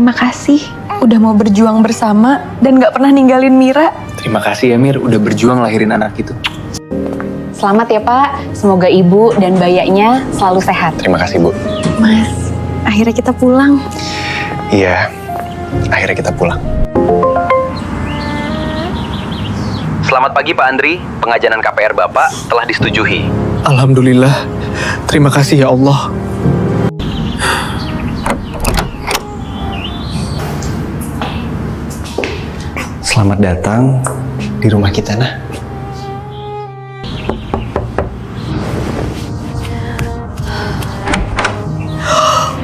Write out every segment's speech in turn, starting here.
Terima kasih udah mau berjuang bersama dan gak pernah ninggalin Mira. Terima kasih ya Mir, udah berjuang lahirin anak itu. Selamat ya Pak, semoga ibu dan bayanya selalu sehat. Terima kasih Bu. Mas, akhirnya kita pulang. Iya, akhirnya kita pulang. Selamat pagi Pak Andri, pengajanan KPR Bapak telah disetujui. Alhamdulillah, terima kasih ya Allah. Selamat datang di rumah kita, Nah.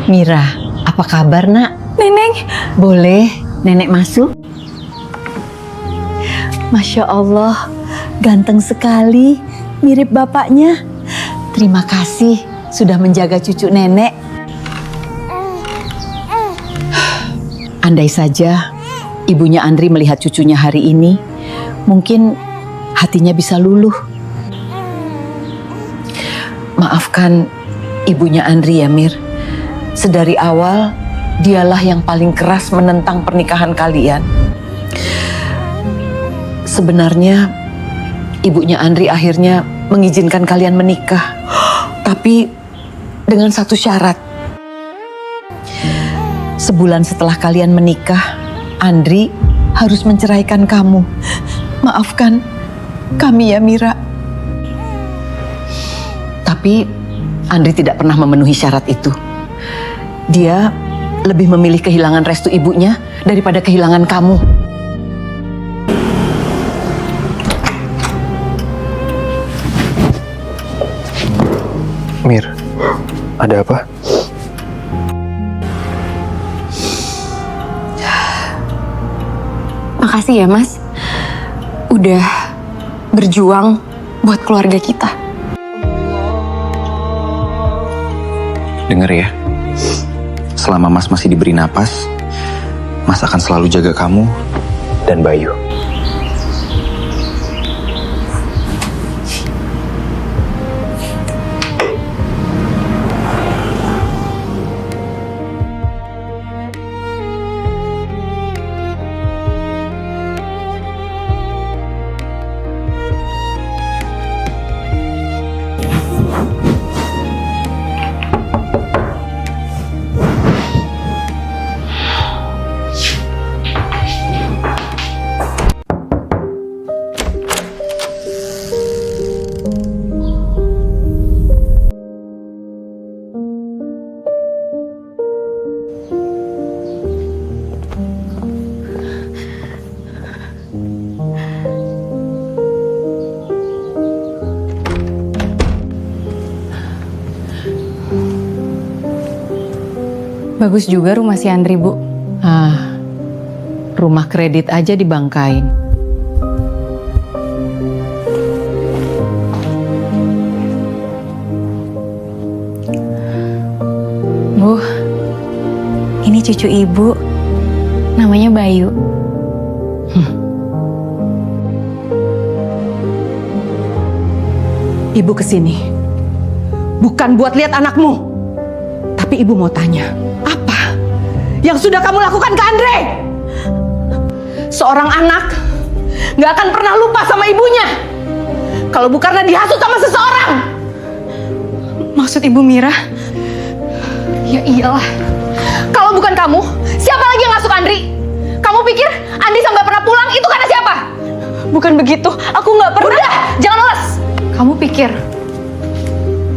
Mira, apa kabar nak? Neneng, Boleh nenek masuk? Masya Allah, ganteng sekali, mirip bapaknya. Terima kasih sudah menjaga cucu nenek. Andai saja ibunya Andri melihat cucunya hari ini, mungkin hatinya bisa luluh. Maafkan ibunya Andri ya Mir. Sedari awal, dialah yang paling keras menentang pernikahan kalian. Sebenarnya, ibunya Andri akhirnya mengizinkan kalian menikah. Tapi dengan satu syarat. Sebulan setelah kalian menikah, Andri harus menceraikan kamu. Maafkan kami ya Mira. Tapi Andri tidak pernah memenuhi syarat itu. Dia lebih memilih kehilangan restu ibunya daripada kehilangan kamu. Mir, ada apa? makasih ya Mas. Udah berjuang buat keluarga kita. Dengar ya, selama Mas masih diberi napas, Mas akan selalu jaga kamu dan Bayu. Bagus juga rumah si Andri, Bu. Rumah kredit aja dibangkain. Bu, ini cucu ibu. Namanya Bayu. Ibu kesini bukan buat lihat anakmu, tapi ibu mau tanya, apa yang sudah kamu lakukan ke Andre? Seorang anak gak akan pernah lupa sama ibunya kalau bukan karena dihasut sama seseorang. Maksud Ibu Mira? Ya iyalah. Kalau bukan kamu, siapa lagi yang ngasuk Andri? Kamu pikir Andri sampai pernah pulang itu karena siapa? Bukan begitu. Aku nggak pernah. Udah, jangan les. Kamu pikir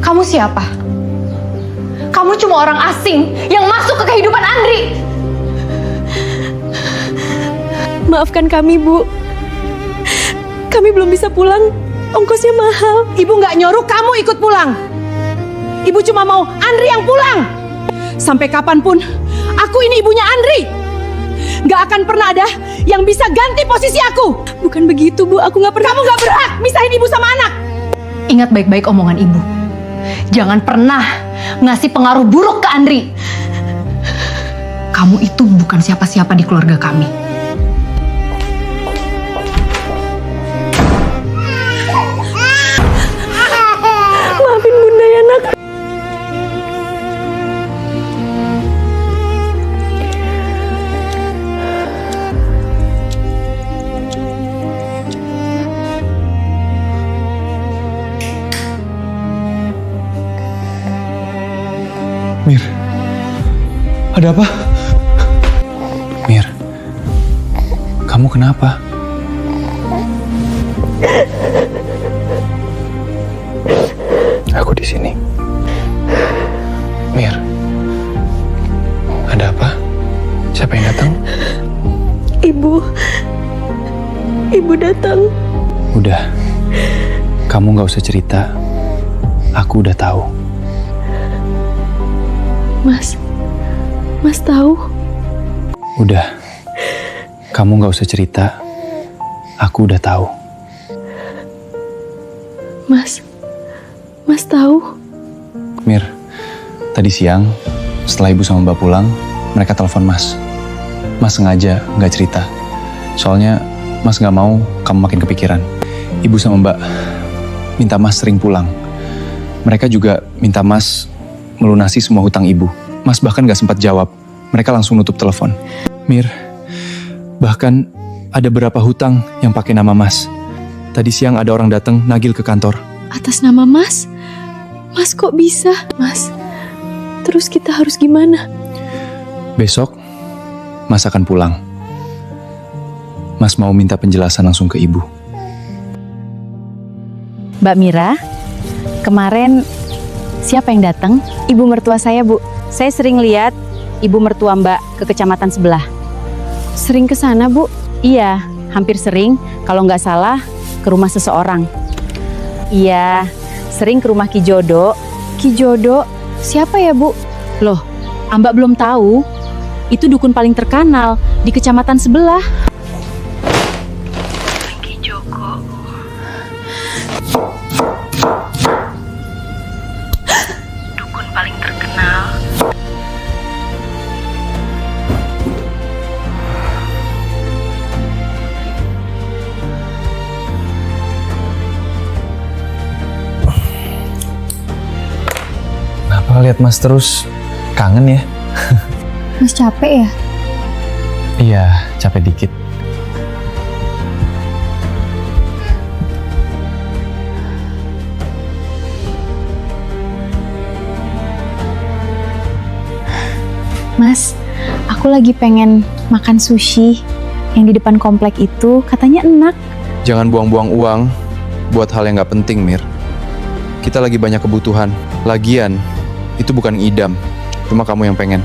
kamu siapa? Kamu cuma orang asing yang masuk ke kehidupan Andri. Maafkan kami, Bu. Kami belum bisa pulang. Ongkosnya mahal. Ibu gak nyuruh kamu ikut pulang. Ibu cuma mau Andri yang pulang. Sampai kapanpun aku ini ibunya Andri. Gak akan pernah ada yang bisa ganti posisi aku. Bukan begitu, Bu. Aku nggak pernah. Kamu gak berhak misahin ibu sama anak. Ingat baik-baik omongan ibu. Jangan pernah ngasih pengaruh buruk ke Andri. Kamu itu bukan siapa-siapa di keluarga kami. Maafin Bunda ya, Nak. Ada apa? Mir, kamu kenapa? Aku di sini. Mir, ada apa? Siapa yang datang? Ibu datang. Udah, kamu gak usah cerita. Aku udah tahu. Mas tahu? Udah, kamu gak usah cerita. Aku udah tahu. Mas tahu? Mir, tadi siang setelah ibu sama mbak pulang, mereka telepon mas. Mas sengaja gak cerita. Soalnya mas gak mau kamu makin kepikiran. Ibu sama mbak minta mas sering pulang. Mereka juga minta mas melunasi semua hutang ibu. Mas bahkan gak sempat jawab. Mereka langsung nutup telepon. Mir, bahkan ada berapa hutang yang pakai nama mas. Tadi siang ada orang datang nagih ke kantor. Atas nama Mas? Mas kok bisa? Mas, terus kita harus gimana? Besok, mas akan pulang. Mas mau minta penjelasan langsung ke ibu. Mbak Mira, kemarin siapa yang datang? Ibu mertua saya, Bu. Saya sering lihat ibu mertua Mbak ke kecamatan sebelah. Sering ke sana, Bu? Iya, hampir sering. Kalau nggak salah, ke rumah seseorang. Iya, sering ke rumah Ki Jodo. Ki Jodo? Siapa ya, Bu? Loh, Mbak belum tahu? Itu dukun paling terkenal di kecamatan sebelah. Ki Joko. Dukun paling terkenal. Kenapa lihat mas terus kangen ya? Mas capek ya? Iya, capek dikit. Mas, aku lagi pengen makan sushi yang di depan komplek itu, katanya enak. Jangan buang-buang uang buat hal yang gak penting, Mir. Kita lagi banyak kebutuhan. Lagian, itu bukan idam. Cuma kamu yang pengen.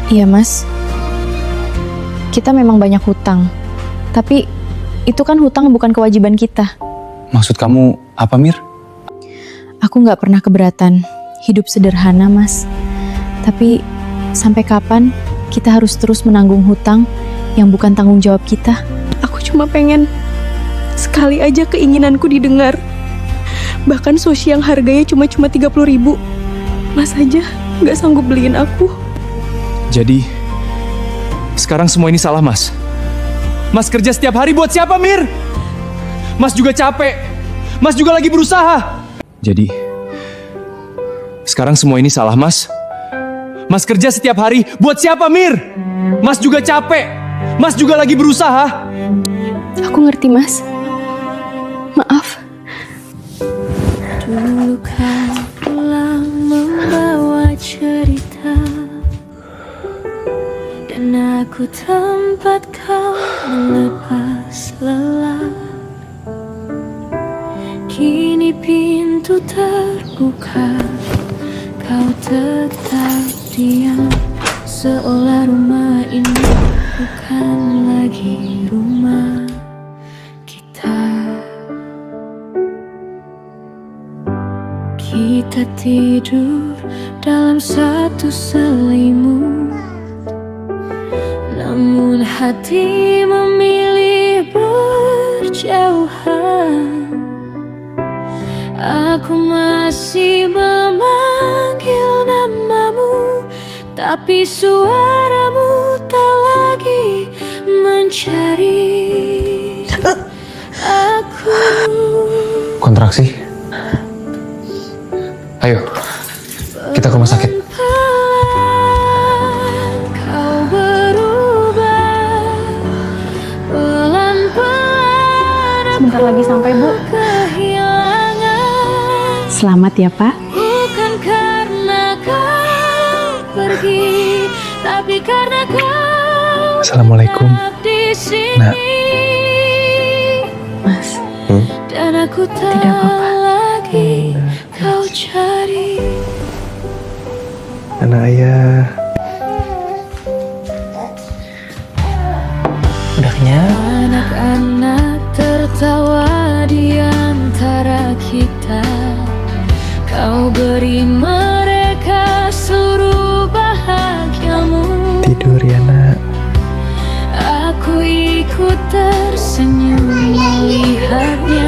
Iya mas, kita memang banyak hutang. Tapi itu kan hutang bukan kewajiban kita. Maksud kamu apa, Mir? Aku gak pernah keberatan hidup sederhana mas. Tapi sampai kapan kita harus terus menanggung hutang yang bukan tanggung jawab kita? Aku cuma pengen sekali aja keinginanku didengar. Bahkan sushi yang harganya cuma 30.000. Mas aja gak sanggup beliin aku. Jadi, sekarang semua ini salah mas. Mas kerja setiap hari buat siapa, Mir? Mas juga capek. Mas juga lagi berusaha. Jadi, sekarang semua ini salah mas. Mas kerja setiap hari buat siapa, Mir? Mas juga capek. Mas juga lagi berusaha. Aku ngerti mas. Maaf. Dulu kau pulang membawa cerita, dan aku tempat kau melepas lelah. Kini pintu terbuka, kau tetap diam, seolah rumah ini bukan lagi rumah kita. Kita tidur dalam satu selimut, namun hati memilih berjauhan. Aku masih memanggil namamu, tapi suaramu tak lagi mencari aku. Kontraksi. Ayo, kita ke rumah sakit. Kau berubah pelan-pelan. Sebentar lagi sampai, Bu. Kehilangan. Selamat ya, Pak. Bukan karena kau pergi, tapi karena kau Assalamualaikum. tetap di sini. Nak. Mas, Dan aku tak Tidak apa-apa. lagi kau cari. Anak ayah. Udah kenyang? Anak-anak tertawa di antara kita. Kau beri mereka seluruh bahagiamu. Tidur ya nak. Aku ikut tersenyum melihatnya.